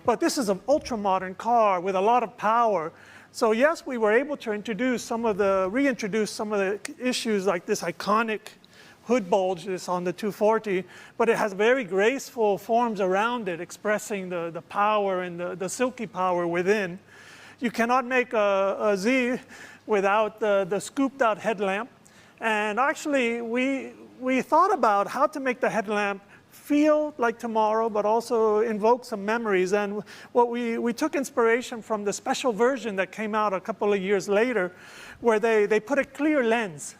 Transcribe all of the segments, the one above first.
But this is an ultra-modern car with a lot of power. So yes, we were able to reintroduce some of the issues like this iconic hood bulge that's on the 240, but it has very graceful forms around it, expressing the power and the silky power within. You cannot make a Z without the scooped out headlamp. And actually, we thought about how to make the headlamp feel like tomorrow, but also invoke some memories. And what we took inspiration from the special version that came out a couple of years later, where they put a clear lens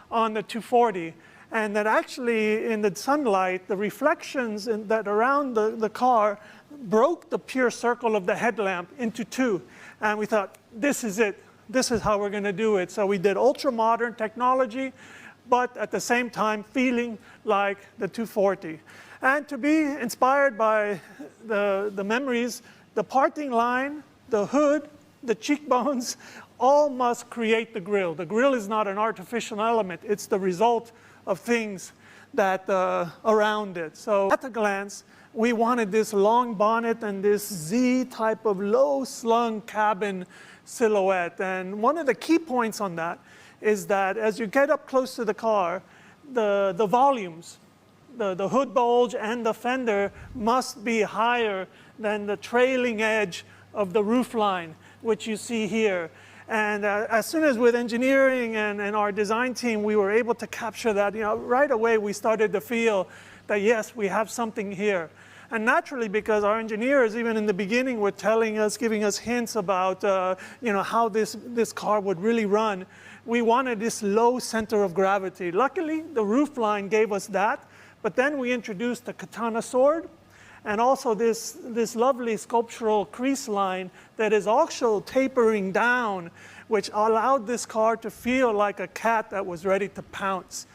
on the 240. And that actually, in the sunlight, the reflections that around the car broke the pure circle of the headlamp into two. And we thought, this is it. This is how we're going to do it. So we did ultra-modern technology, but at the same time feeling like the 240. And to be inspired by the memories, the parting line, the hood, the cheekbones, all must create the grille. The grille is not an artificial element. It's the result of things that around it. So at a glance, we wanted this long bonnet and this Z type of low slung cabin silhouette. And one of the key points on that is that as you get up close to the car, the volumes, the hood bulge and the fender must be higher than the trailing edge of the roof line, which you see here. And as soon as with engineering and our design team, we were able to capture that, right away we started to feel that yes, we have something here. And naturally, because our engineers, even in the beginning, were telling us, giving us hints about how this car would really run, we wanted this low center of gravity. Luckily, the roof line gave us that, but then we introduced the katana sword, and also this lovely sculptural crease line that is also tapering down, which allowed this car to feel like a cat that was ready to pounce.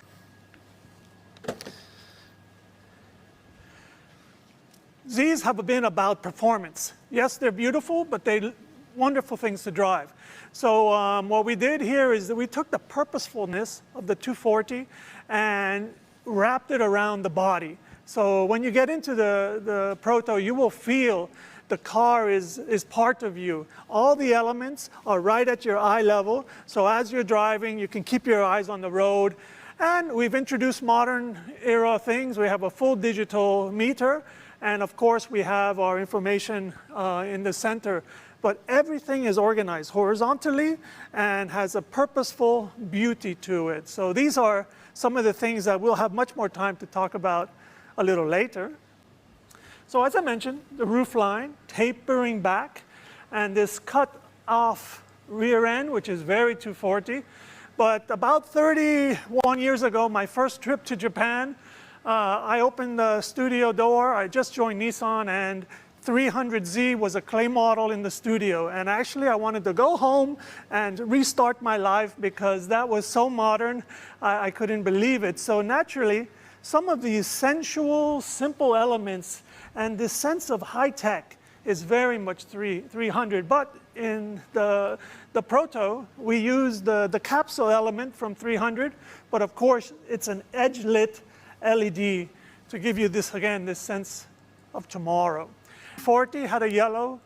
Zs have been about performance. Yes, they're beautiful, but they're wonderful things to drive. So what we did here is that we took the purposefulness of the 240 and wrapped it around the body. So when you get into the Proto, you will feel the car is part of you. All the elements are right at your eye level. So as you're driving, you can keep your eyes on the road. And we've introduced modern era things. We have a full digital meter. And of course, we have our information in the center. But everything is organized horizontally and has a purposeful beauty to it. So these are some of the things that we'll have much more time to talk about a little later. So as I mentioned, the roof line tapering back and this cut off rear end, which is very 240. But about 31 years ago, my first trip to Japan, I opened the studio door. I just joined Nissan, and 300Z was a clay model in the studio. And actually, I wanted to go home and restart my life because that was so modern, I couldn't believe it. So naturally, some of these sensual, simple elements and this sense of high-tech is very much 300. But in the Proto, we use the capsule element from 300. But of course, it's an edge-lit LED to give you this, again, this sense of tomorrow. 40 had a yellow.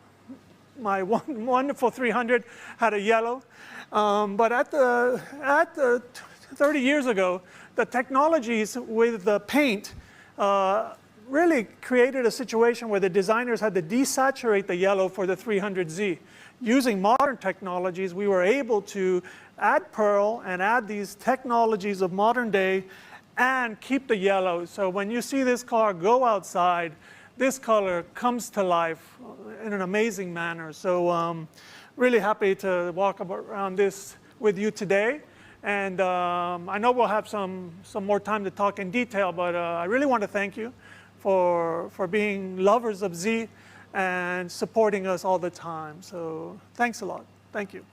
My wonderful 300 had a yellow. But at the 30 years ago, the technologies with the paint really created a situation where the designers had to desaturate the yellow for the 300Z. Using modern technologies, we were able to add pearl and add these technologies of modern day and keep the yellow. So when you see this car go outside, this color comes to life in an amazing manner. So really happy to walk around this with you today. And I know we'll have some more time to talk in detail, but I really want to thank you for being lovers of Z and supporting us all the time. So thanks a lot. Thank you.